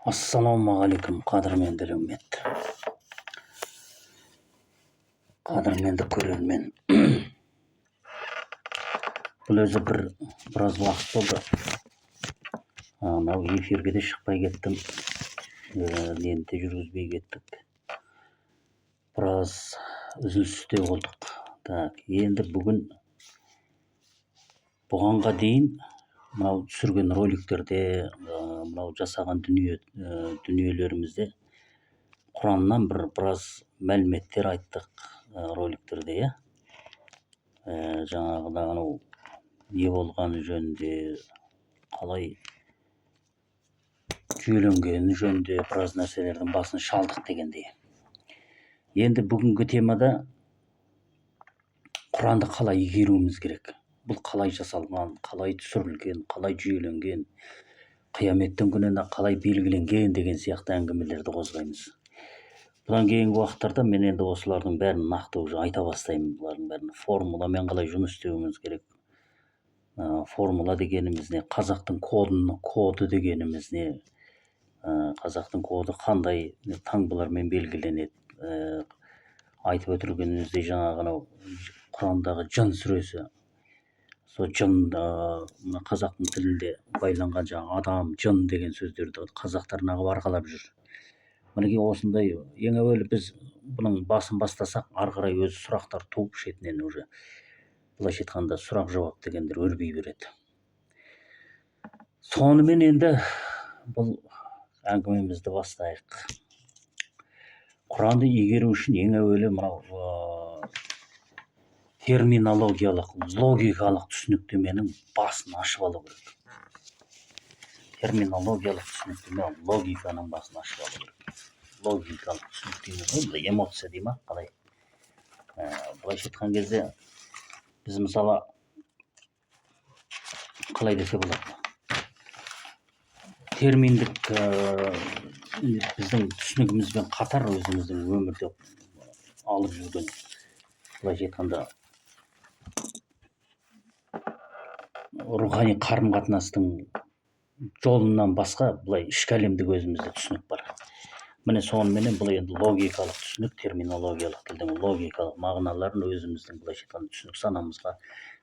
Ассалаумағалейкум, қадірменді үммет, қадірменді көрермен. Бұл өзі біраз уақыт болды. Мынау эфирге де шықпай кеттім. Нені де жүргізбей кеттік. Біраз үзілісте болдық. Енді бүгін бұғанға дейін мынау түсірген роликтерде, мынау жасаған дүниелерімізде Құраннан біраз мәліметтер айттық роликтерде, жаңағыда анау не болғаны жөнінде, қалай жүйеленгені жөнінде біраз нәрселердің басын шалдық дегендей. Енді бүгінгі темада Құранды қалай игеруіміз керек? Бұл қалай жасалған, қалай түсірілген, қалай жүйеленген, қияметтің күніне қалай белгіленген деген сияқты әңгімелерді қозғаймыз. Бұдан кейінгі уақыттарда мен енді осылардың бәрін нақты уже айта бастаймын. Бұлардың бәрін формуламен қалай жұмыс істеуіміз керек. Формула дегеніміз не? Қазақтың коды дегеніміз не? Қазақтың коды қандай таңбалармен белгіленеді? Айтып өтіргеніміздей жаңағы Құрандағы жын сүресі. Сол жын, қазақтың тілінде байланған жаңағы адам, жын деген сөздерді қазақтар нағып арқалап жүр. Мінекей осындай, ең әуелі біз бұның басын бастасақ, ары қарай өзі сұрақтар туып шетінен уже. Былайша айтқанда сұрақ жауап дегендер өрбей береді. Сонымен енді бұл әңгімемізді бастайық. Құранды игеру үшін ең әуелі мынау терминологиялық, логикалық түсініктеменің басын ашып алу керек. Терминологиялық түсініктеме, логиканың басын ашып алу керек. Логикалық түсініктеме, бұл эмоция дей ма, қалай? Былайша айтқан кезде біз мысалы қалай десе болады? Терминдік біздің түсінігімізбен қатар өзіміздің өмірде алып жүрген, былайша айтқанда рухани қарым-қатынастың жолынан басқа былай ішкі әлемдік өзімізде түсінік бар. Міне соныменен бұл енді логикалық түсінік, терминологиялық тілдің логикалық мағыналарын өзіміздің былайша айтқанда түсінік санамызға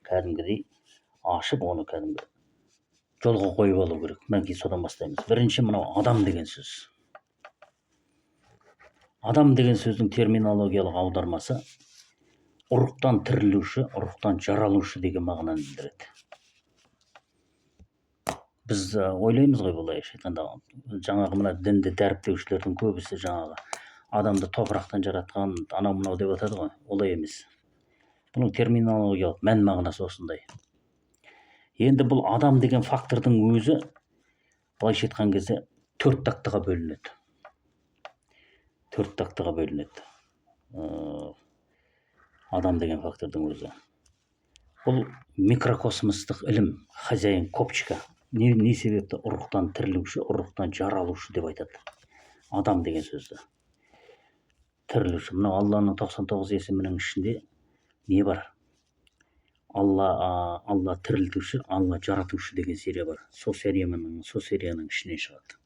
кәдімгідей ашып, оны кәдімгі жолға қойып алу керек. Мінекей содан бастаймыз. Бірінші мынау адам деген сөз. Адам деген сөздің терминологиялық аудармасы ұрықтан тірілуші, ұрықтан жаралушы деген мағынаны білдіреді. Біз ойлаймыз ғой былайша айтқанда, жаңағы мына дінді дәріптеушілердің көбісі жаңағы адамды топырақтан жаратқан, анау мынау деп атады ғой, олай емес. Бұның терминологиялық мән мағынасы осындай. Енді бұл адам деген фактордың өзі былайша айтқан кезде төрт тақтыға бөлінеді. Адам деген фактордың өзі. Бұл микрокосмостық ілім, хозяин копчика. Не себепті ұрықтан тірілуші, ұрықтан жаралушы деп айтады. Адам деген сөзді. Тірілуші. Мынау Алланың 99 есімінің ішінде не бар? Алла тірілтуші, Алла жаратушы деген серия бар. Сол серияның ішіне шығады.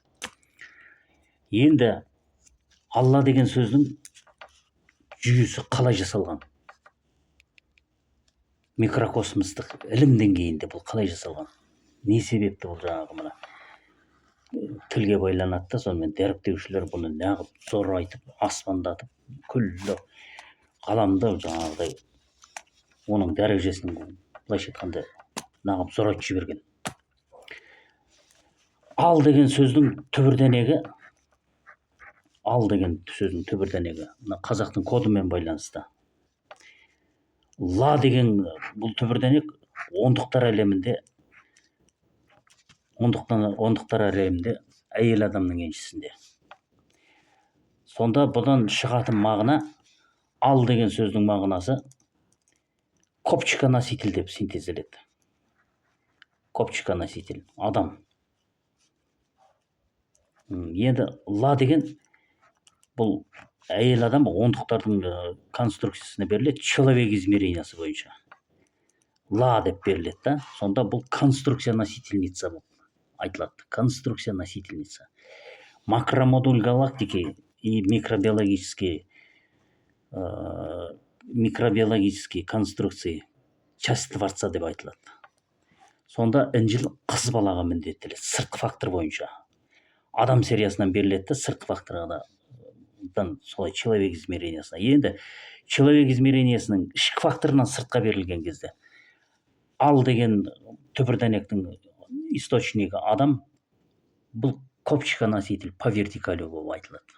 Енді Алла деген сөздің жүйесі қалай жасалған? Микрокосмостық ілім деңгейінде бұл қалай жасалған? Не себепті бұл жаңағы мына тілге байланады да, сонымен дәріптеушілер бұны неғып зор айтып, аспандатып, күллі ғаламда жаңағыдай оның дәрежесін былайша айтқанда неғып зор айтып жіберген. Ал деген сөздің түбірденегі, мына қазақтың кодымен байланысты. Ла деген бұл түбірденек ондықтар әлемінде әйел адамның еншісінде. Сонда бұдан шығатын мағына, ал деген сөздің мағынасы копчика-носитель деп синтезделеді. Копчика-носитель, адам. Енді ла деген бұл әйел адам ондықтардың конструкциясына беріледі, человек измерениясы бойынша. Ла деп беріледі да, сонда бұл конструкция-носительница айтылады. Конструкция-носительница. макромодуль галактики и микробиологические конструкции часть Творца деп айтылады. Сонда Інжіл қыз балаға міндеттеледі сыртқы фактор бойынша. Адам сериясынан беріледі де сыртқы фактордан солай человек измерениясына. Енді человек измерениясының ішкі факторынан сыртқа берілген кезде ал деген түбірдәнектің источнигі адам, бұл копчика-носитель по вертикалю болып айтылады.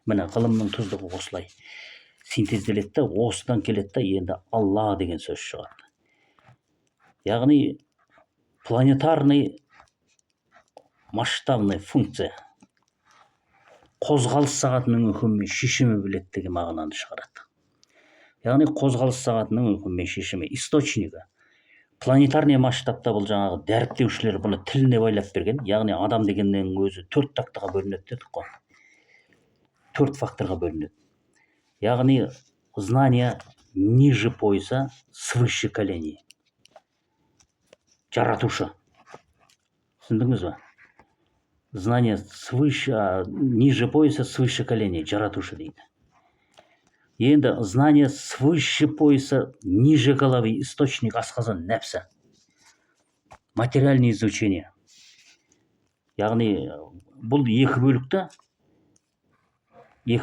Міне ғылымның тұздығы осылай синтезделеді де, осыдан келеді де енді Алла деген сөз шығады. Яғни планетарный масштабный функция қозғалыс сағатының үкімі шешімі біледі деген мағынаны шығарады. Яғни қозғалыс сағатының үкімі шешімі источнигі планетарный масштабта бұл жаңағы дәріптеушілер бұны тіліне байлап берген. Яғни адам дегеннің өзі 4 тақтаға бөлінеді дедік қой. 4 факторға бөлінеді. Яғни знание ниже пояса свыше коленей. Жаратушы. Түсіндіңіз ба? Знание ниже пояса свыше коленей. Жаратушы дейді. Енді знание свыше пояса ниже головы источник асқазан нәпсі. Материальное изучение. Яғни бұл екі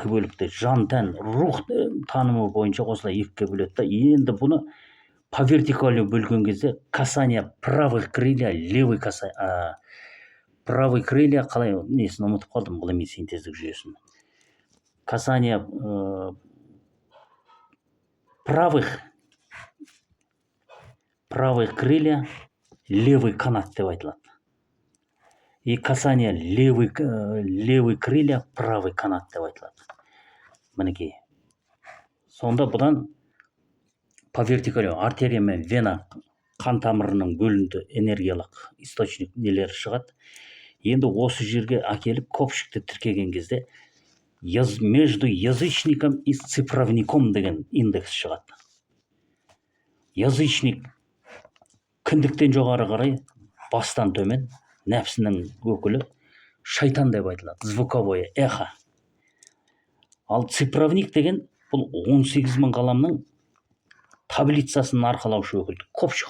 бөлікті жан тән рух танымы бойынша осылай екіге бөледі. Енді бұны по вертикалю бөлген кезде касание правых крылья, левый касание, правый крылья, қалай несін ұмытып қалдым, ғылыми синтездік жүйесін. Касание правых крылья, левый канат деп айтылады. И касание левый крылья, правый канат деп айтылады. Мінекей. Сонда бұдан по вертикалю артерия мен вена қан тамырының бөлінді энергиялық источник нелер шығады. Енді осы жерге әкеліп көпшікті тіркеген кезде между язычником и цифровником деген индекс шығады. Язычник кіндіктен жоғары қарай бастан төмен, нәпсінің өкілі шайтан деп айтылады, звуковое эхо. Ал цифровник деген бұл 18.000 ғаламның таблицасын арқалаушы өкіл, көпшік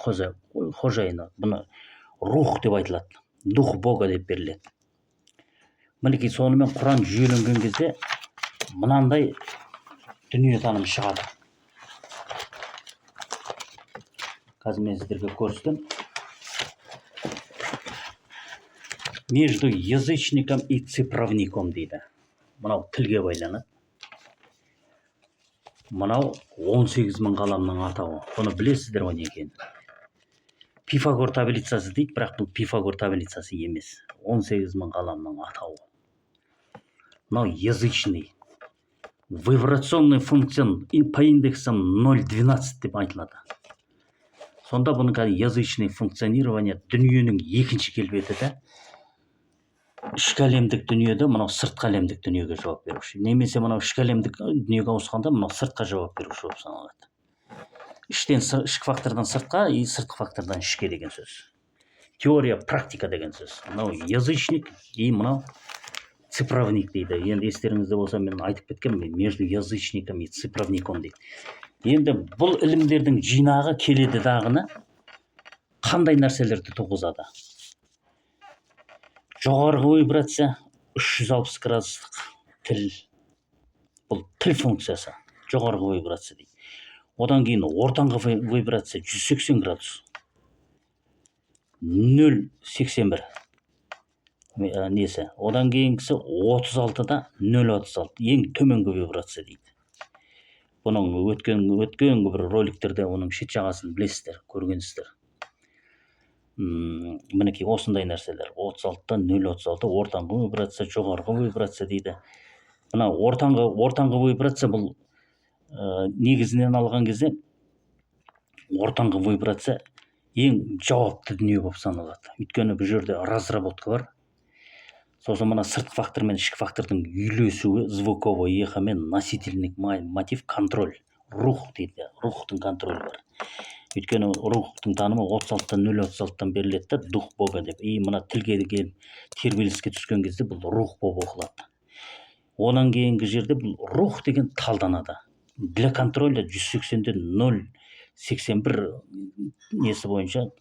қожайыны, бұны рух деп айтылады, дух Бога деп беріледі. Мінекей сонымен Құран жүйеленген кезде мынандай дүниетаным шығады. Қазір мен сіздерге көрсетем. Между язычником и цифровником дейді. Мынау тілге байланады. Мынау 18.000 ғаламның атауы. Бұны білесіздер ғой не екенін. Пифагор таблицасы дейді, бірақ бұл Пифагор таблицасы емес. 18.000 ғаламның атауы. Мынау язычный. Вибрационный функцион по индексам 0,12 деп айтылады. Сонда бұны язычный функционирование дүниенің екінші келбеті де ішкі әлемдік дүниеде мынау сыртқы әлемдік дүниеге жауап беруші. Немесе мынау ішкі әлемдік дүниеге ауысқанда мынау сыртқа жауап беруші болып саналады. Ішкі фактордан сыртқа и сыртқы фактордан ішке деген сөз. Теория, практика деген сөз. Мынау язычник и мынау цифровник дейді. Енді естеріңізде болса мен айтып кеткенмін, между язычником и цифровником дейді. Енді бұл ілімдердің жинағы келеді дағыны қандай нәрселерді туғызады? Жоғарғы вибрация 360 градустық тіл. Бұл тіл функциясы. Жоғарғы вибрация дейді. Одан кейін ортаңғы вибрация 180 градус. 0,81 несі. Одан кейінгісі 36-да 0,36. Ең төменгі вибрация дейді. Бұның өткен бір роликтерде оның шет жағасын білесіздер, көргенсіздер. Мінекей осындай нәрселер. 36-та 0,36, ортаңғы вибрация, жоғарғы вибрация дейді. Мына ортаңғы вибрация бұл негізінен алған кезде ортаңғы вибрация ең жауапты дүние болып саналады. Өйткені бұл жерде разработка бар. Сосын мына сыртқы фактор мен ішкі фактордың үйлесуі, звуковой эхо мен носительный мотив контроль. Рух дейді, рухтың контролі бар. Өйткені рухтың танымы 36-0-36 беріледі да, дух Бога деп. Мына тілге келіп тербеліске түскен кезде бұл рух болып оқылады. Онан кейінгі жерде бұл рух деген талданады. Для контроля 180-ден 0,81 несі бойынша,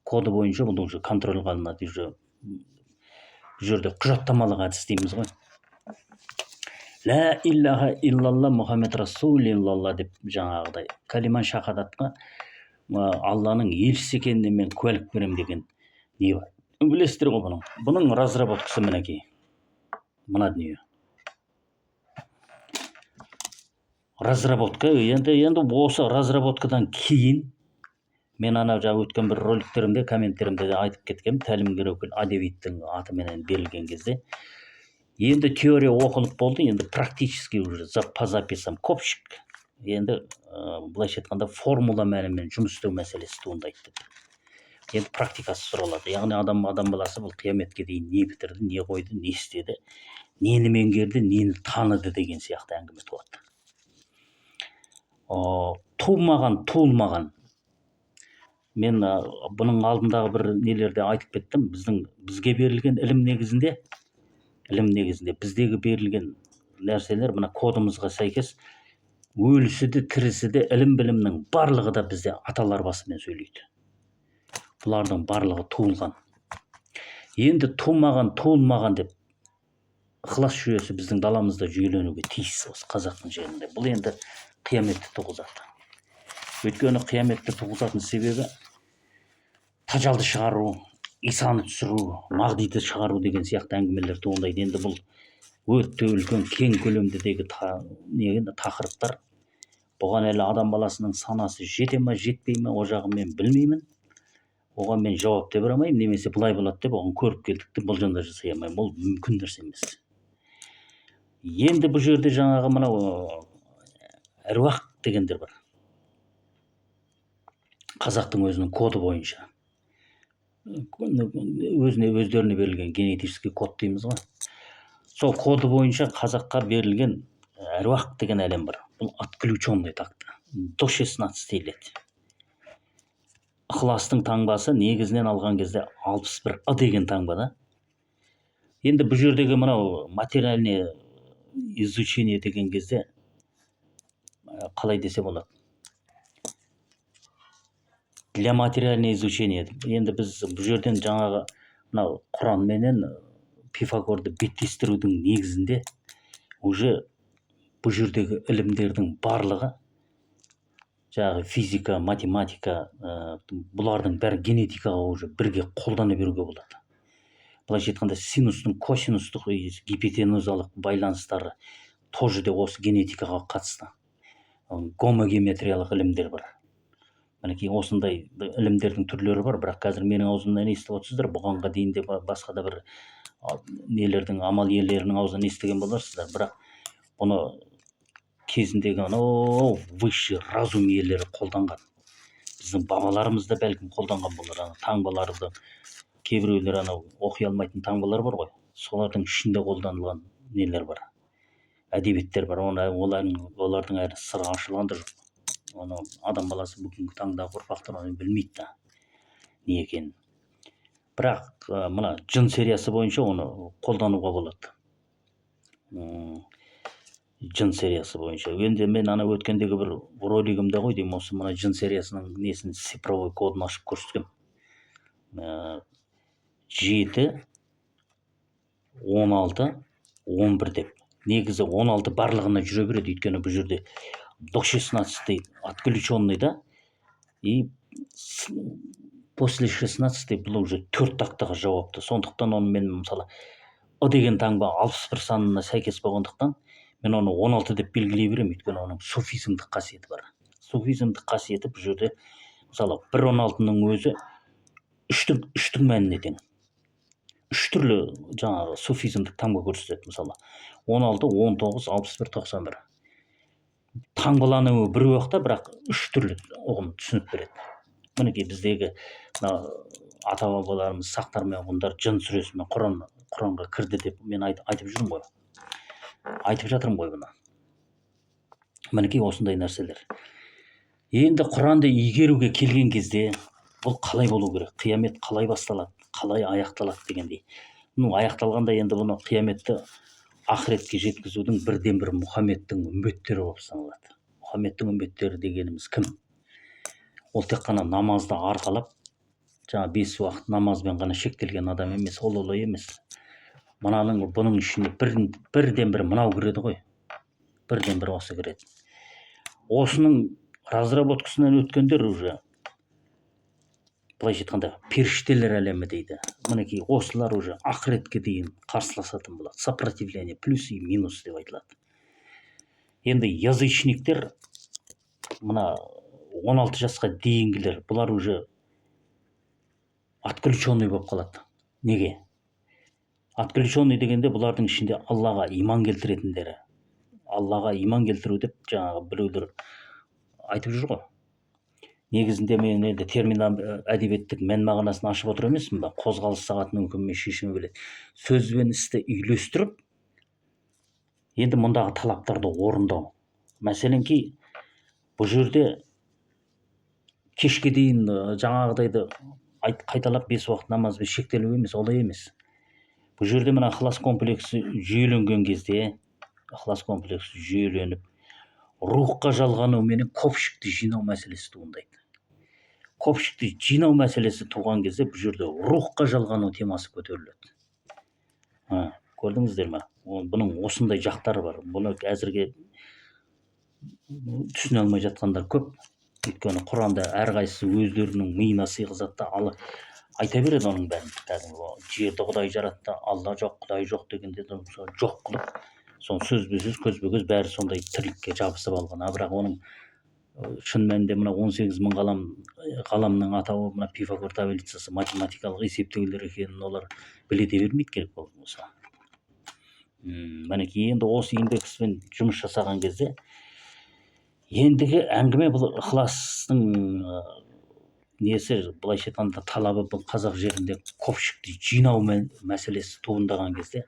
коды бойынша бұл уже контрольға алынады. Уже бұл жерде құжаттамалық әдіс дейміз ғой. Ла илляха иллалла Мұхаммед Расулиллалла деп жаңағыдай калиман шахадатқа Алланың елшісі екеніне мен куәлік беремін деген не бар. Білесіздер ғой бұның разработкасы мінекей. Мына дүние. Разработка, енді осы разработкадан кейін мен ана жаңа өткен бір роликтерімде, комменттерімде айтып кеткенмін, тәлімгер өкіл Адевиттің атыменен берілген кезде. Енді теория оқылып болды, енді практически уже по записам копшик. Енді былайша айтқанда формула мәнімен жұмыс істеу мәселесі туындайды деп. Енді практикасы сұралады. Яғни адам баласы бұл қияметке дейін не бітірді, не қойды, не істеді, нені меңгерді, нені таныды деген сияқты әңгіме туады. Туылмаған. Мен бұның алдындағы бір нелерде айтып кеттім. Бізге берілген ілім негізінде біздегі берілген нәрселер мына кодымызға сәйкес өлісі де, тірісі де, ілім-білімнің барлығы да бізде аталар басымен сөйлейді. Бұлардың барлығы туылған. Енді туылмаған деп ықылас жүйесі біздің даламызда жүйеленуге тиіс осы қазақтың жерінде. Бұл енді қияметті туғызады. Өйткені қияметті туғызатын себебі тажалды шығару, Исаны түсіру, Мағдиді шығару деген сияқты әңгімелер туындайды. Енді бұл өте үлкен кең көлемдегі тақырыптар. Бұған әлі адам баласының санасы жете ме, жетпей ме, о жағын мен білмеймін. Оған мен жауап та бере алмаймын, немесе былай болады деп оған көріп келдік деп болжамдар жасай алмаймын. Ол мүмкін нәрсе емес. Енді бұл жерде жаңағы мынау әруақ дегендер бар. Қазақтың өзінің коды бойынша. Өздеріне берілген генетический код дейміз ғой. Сол коды бойынша қазаққа берілген әруақ деген әлем бар. Бұл отключенный тақта. До 16 еледі. Ықыластың таңбасы негізінен алған кезде 61 деген таңбада. Енді бұл жердегі мынау материальное изучение деген кезде қалай десе болады? Для материальное изучение. Енді біз бұл жерден жаңағы мынау Құран менен Пифагорды беттестірудің негізінде уже бұл жердегі ілімдердің барлығы жаңағы физика, математика, бұлардың бәрі генетикаға уже бірге қолдана беруге болады. Былайша айтқанда синустың косинустық гипотенузалық байланыстары тоже де осы генетикаға қатысты. Гомогеометриялық ілімдер бар. Мінекей осындай ілімдердің түрлері бар, бірақ қазір менің аузымнан естіп отырсыздар. Бұғанға дейін де басқа да бір нелердің, амал иелерінің аузынан естіген боларсыздар. Бірақ бұны кезіндегі высший разум иелері қолданған. Біздің бабаларымыз да бәлкім қолданған болар. Таңбаларды кейбіреулер оқи алмайтын таңбалар бар ғой. Солардың ішінде қолданылған нелер бар. Әдебиеттер бар. Олардың әлі сыры ашылған да жоқ. Оны адам баласы бүгінгі таңдағы ұрпақтар оны білмейді да не екенін. Бірақ мына жын сериясы бойынша оны қолдануға болады. Жын сериясы бойынша. Енді мен өткендегі бір ролигімде ғой деймін, осы мына жын сериясының несін цифровой кодын ашып көрсеткем. 7, 16, 11 деп. Негізі 16 барлығына жүре береді, өйткені бұл жерде до 16 отключенный да, и после 16 бұл уже 4 тақтаға жауапты. Сондықтан оны мен мысалы деген таңба 61 санына сәйкес болғандықтан мен оны 16 деп белгілей беремін, өйткені оның суфизмдік қасиеті бар. Суфизмдік қасиеті бұл жерде мысалы 1-16-ның өзі үштің мәніне тең. 3 түрлі жаңағы суфизмдік таңба көрсетеді. Мысалы 16, 19, 61, 91. Таңбалануы бір уақытта, бірақ 3 түрлі ұғым түсініп береді. Мінекей біздегі ата-бабаларымыз сақтар мен ғұндар жын сүресімен Құранға кірді деп мен айтып жүрмін ғой. Айтып жатырмын ғой бұны. Мінекей осындай нәрселер. Енді Құранды игеруге келген кезде бұл қалай болу керек? Қиямет қалай басталады? Қалай аяқталады дегендей. Аяқталғанда енді бұны қияметті ақыретке жеткізудің бірден бір Мұхаммедтің үмбеттері болып саналады. Мұхаммедтің үмбеттері дегеніміз кім? Ол тек қана намазды арқалап, жаңа 5 уақыт намазбен ғана шектелген адам емес, ол олай емес. Бұның ішінде бірден бір мынау кіреді ғой. Бірден бір осы кіреді. Осының разработкасынан өткендер уже, былайша айтқанда, періштелер әлемі дейді. Мінекей осылар уже ақыретке дейін қарсыласатын болады. Сопротивление, плюс и минус деп айтылады. Енді язычниктер, мына 16 жасқа дейінгілер, бұлар уже отключенный болып қалады. Неге? Отключенный дегенде бұлардың ішінде Аллаға иман келтіретіндері. Аллаға иман келтіру деп жаңағы біреулер айтып жүр ғой. Негізінде мен енді термин әдебиеттік мән мағынасын ашып отыр емеспін ба? Қозғалыс сағатының үкімімен шешімі біледі. Сөз бен істі үйлестіріп, енді мұндағы талаптарды орындау. Мәселенки, бұл жерде кешке дейін жаңағыдайды қайталап 5 уақыт намазбен шектелу емес, олай емес. Бұл жерде мына ықылас комплексі жүйеленген кезде, ықылас комплексі жүйеленіп, рухқа жалғану менен көпшікті жинау мәселесі туындайды. Көпшікті жинау мәселесі туған кезде бұл жерде рухқа жалғану темасы көтеріледі. Көрдіңіздер ме? Бұның осындай жақтары бар. Бұны әзірге түсіне алмай жатқандар көп. Өйткені Құранда әрқайсысы өздерінің миына сыйғызады да айта береді оның бәрін. Жерді Құдай жаратты, Алла жоқ, Құдай жоқ дегенде жоқ қылып, соны сөзбе-сөз, көзбе-көз бәрі сондай тірлікке жабысып алған. Бірақ оның шын мәнінде мына 18 мың ғаламның атауы мына Пифагор таблицасы математикалық есептеулер екенін олар біле де бермейді керек болса. Мінекей енді осы индекспен жұмыс жасаған кезде ендігі әңгіме бұл ықыластың несі, былайша айтқанда талабы бұл қазақ жерінде көпшікті жинау мәселесі туындаған кезде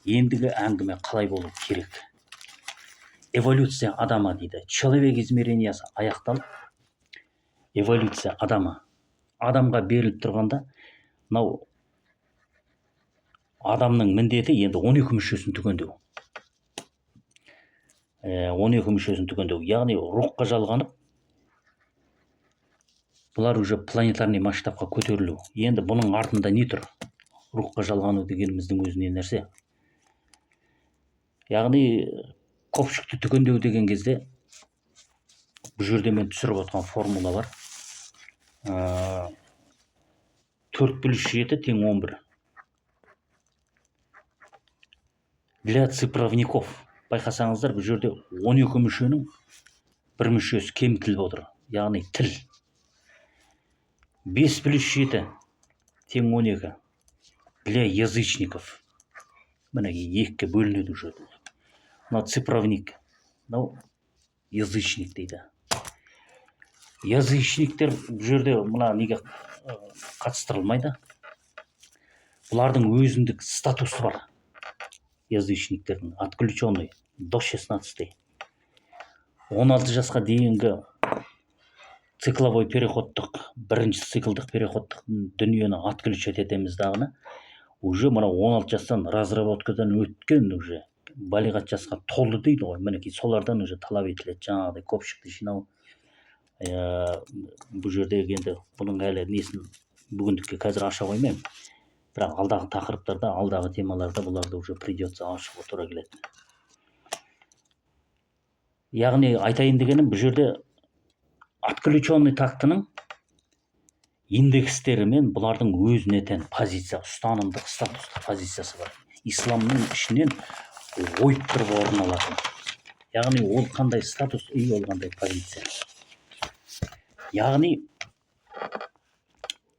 ендігі әңгіме қалай болу керек? Эволюция адама дейді. Человек измерениясы аяқталып, эволюция адамға беріліп тұрғанда, мынау адамның міндеті енді 12 мүшесін түгендеу. 12 мүшесін түгендеу, яғни рухқа жалғанып, бұлар уже планетарный масштабқа көтерілу. Енді бұның артында не тұр? Рухқа жалғану дегеніміздің өзіне нәрсе. Яғни көпшікті түгендеу деген кезде бұл жерде мен түсіріп отқан формула бар. 4 плюс 7 тең 11. Для цифровников. Байқасаңыздар, бұл жерде 12 мүшенің бір мүшесі кемітіліп отыр. Яғни тіл. 5 плюс 7 тең 12. Для язычников. Мінеге екіге бөлінеді бұл жерде. Мынау цифровник, мынау язычник дейді. Язычниктер бұл жерде мына неге қатыстырылмайды. Бұлардың өзіндік статусы бар. Язычниктердің отключенный до 16. 16 жасқа дейінгі цикловой переходтық, бірінші циклдық переходтық дүниені отключать етеміз дағыны. Уже мына 16 жастан разработкадан өткен уже балиғат жасқа толды дейді ғой. Мінекей солардан уже талап етіледі жаңағыдай көпшікті жинау. Бұл жерде енді бұның әлі несін бүгіндікке қазір аша қоймаймын. Бірақ алдағы тақырыптарда, алдағы темаларда бұларды уже придется ашуға тура келеді. Яғни айтайын дегенім, бұл жерде отключенный тактының индекстері мен бұлардың өзіне тән позиция, ұстанымдық, статустық позициясы бар. Исламның ішінен ойып тұрып орын алатын. Яғни ол қандай статус, ол қандай позиция. Яғни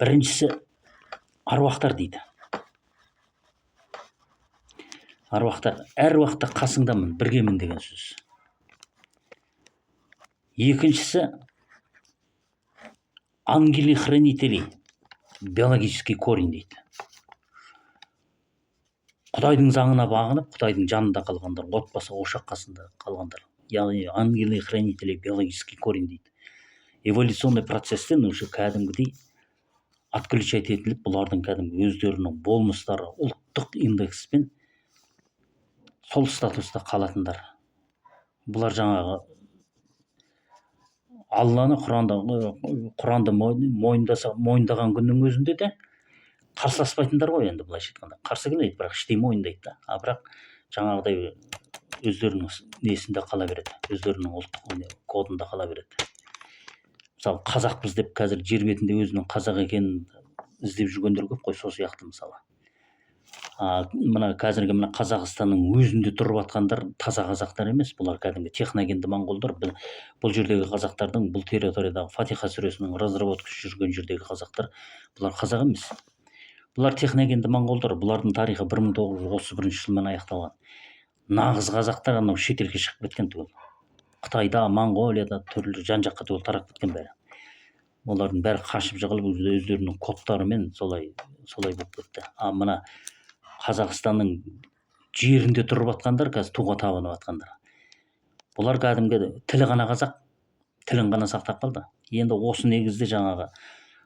біріншісі аруақтар дейді. Аруақтар әр уақытта қасыңдамын, біргемін деген сөз. Екіншісі ангели-хранители, биологический корень дейді. Құдайдың заңына бағынып, Құдайдың жанында қалғандар, отбасы ошақ қасында қалғандар. Яғни ангели-хранители, биологический корень дейді. эволюционный процесстен уже кәдімгідей отключать етіліп, бұлардың кәдімгі өздерінің болмыстары ұлттық индекспен сол статуста қалатындар. Бұлар жаңағы Алланы Құранды мойындаған күннің өзінде де қарсыласпайтындар ғой, енді былайша айтқанда. Қарсы келмейді, бірақ іштей мойындайды да. Бірақ жаңағыдай өздерінің несінде қала береді, өздерінің ұлттық кодында қала береді. Мысалы, қазақпыз деп қазір жер бетінде өзінің қазақ екенін іздеп жүргендер көп қой, сол сияқты мысалы. Мына қазіргі мына Қазақстанның өзінде тұрып жатқандар таза қазақтар емес, бұлар кәдімгі техногенді моңғолдар. Бұл жердегі қазақтардың, бұл территориядағы Фатиха сүресінің разработкасы жүрген жердегі қазақтар, бұлар қазақ емес. Бұлар техногенді моңғолдар. Бұлардың тарихы 1931 жылмен аяқталған. Нағыз қазақтар анау шетелге шығып кеткен түгел. Қытайда, Моңғолияда түрлі жан-жаққа түгел тарап кеткен бәрі. Олардың бәрі қашып жығылып өздерінің кодтарымен солай болып кетті. Мына Қазақстанның жерінде тұрып жатқандар, қазір туға табынып жатқандар. Бұлар кәдімгі тілі ғана қазақ, тілін ғана сақтап қалды. Енді осы негізде жаңағы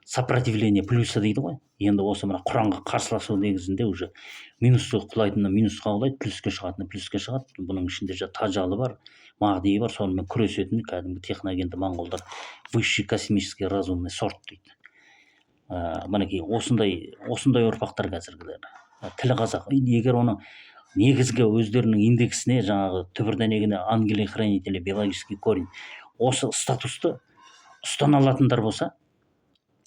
сопротивление плюсы дейді ғой. Енді осы мына Құранға қарсыласу негізінде уже минусқа құлайтыны минусқа құлайды, плюске шығатыны плюске шығады. Бұның ішінде тажалы бар, мағдиі бар, сонымен күресетін кәдімгі техногенді моңғолдар, высший космический разумный сорт дейді. Мінекей осындай ұрпақтар қазіргілер. Тілі қазақ. Егер оның негізгі өздерінің индексіне, жаңағы түбірденегіне ангелы хранители, биологический корень, осы статусты ұстана алатындар болса,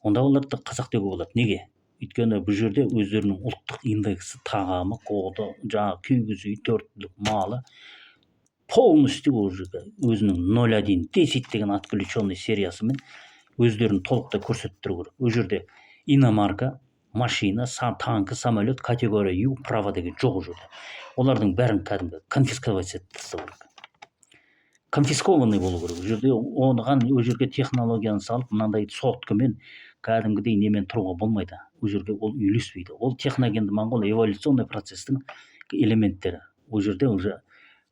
онда оларды қазақ деуге болады. Неге? Өйткені бұл жерде өздерінің ұлттық индексі, тағамы, коды, жаңағы күйгіз үй, төрттілік малы полностью өзінің 0.1 10 деген отключенный сериясымен өздерін толықтай көрсетіп тұру керек. Ол жерде иномарка, машина, танкі, самолет, категория Ю, право деген жоқ ол жерде. Олардың бәрін кәдімгі конфисковать етіп тастау керек. Конфискованный болу керек. Ол жерде оған ол жерге технологияны салып, мынандай соткамен кәдімгідей немен тұруға болмайды. Ол жерге ол үйлеспейді. Ол техногенді моңғол эволюционный процестің элементтері. Ол жерде уже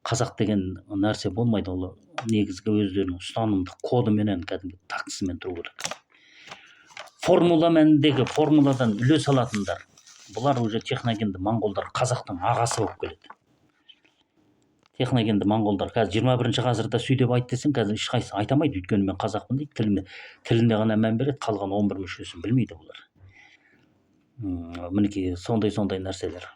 қазақ деген нәрсе болмайды. Ол негізгі өздерінің ұстанымдық кодыменен кәдімгі тактісімен тұру керек. Формула мәніндегі формуладан үлес алатындар, бұлар уже техногенді моңғолдар қазақтың ағасы болып келеді. Техногенді моңғолдар қазір 21 ғасырда сөйтіп айт десең, қазір ешқайсысы айтамайды, өйткені мен қазақпын дейді, тіліне ғана мән береді, қалған 11 мүшесін білмейді бұлар. Мінекей сондай нәрселер.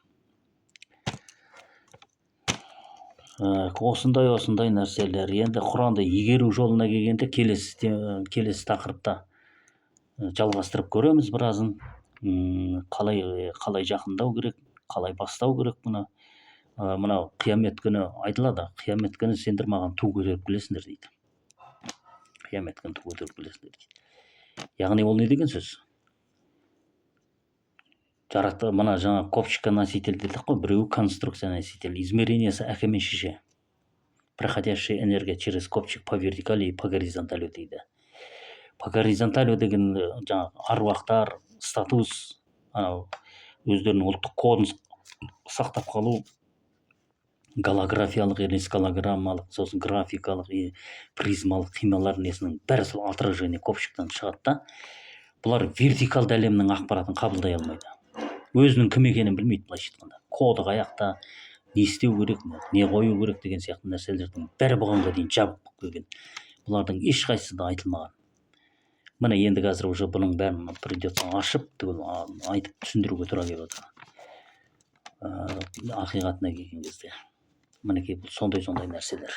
Осындай нәрселер. Енді Құранды игеру жолына келгенде келесі тақырыпта жалғастырып көреміз біразын. Қалай жақындау керек, қалай бастау керек бұны. Мынау қиямет күні айтылады. Қиямет күні сендер маған ту көтеріп келесіңдер дейді. Қиямет күні ту көтеріп келесіңдер дейді. Яғни ол не деген сөз? Жаратты, мына жаңа копчикка носитель дедік қой, біреуі конструкция носитель, измерениесі әке мен шеше. Проходящая энергия через копчик по вертикали и по горизонтали дейді. По горизонтали деген жаңа аруақтар, статус, өздерінің ұлттық кодын сақтап қалу, голографиялық, емес голограммалық, сосын графикалық, призмалық қималар несінің бәрі сол отражение копчиктан шығады да. Бұлар вертикалды әлемнің ақпаратын қабылдай алмайды. Өзінің кім екенін білмейді, былайша айтқанда. Коды қаяқта, не істеу керек, не қою керек деген сияқты нәрселердің бәрі бұғанға дейін жабық болып келген. Бұлардың ешқайсысы да айтылмаған. Міне енді қазір уже бұның бәрін придется ашып, айтып түсіндіруге тура келіп отыр. Ақиқатына келген кезде. Мінекей бұл сондай нәрселер.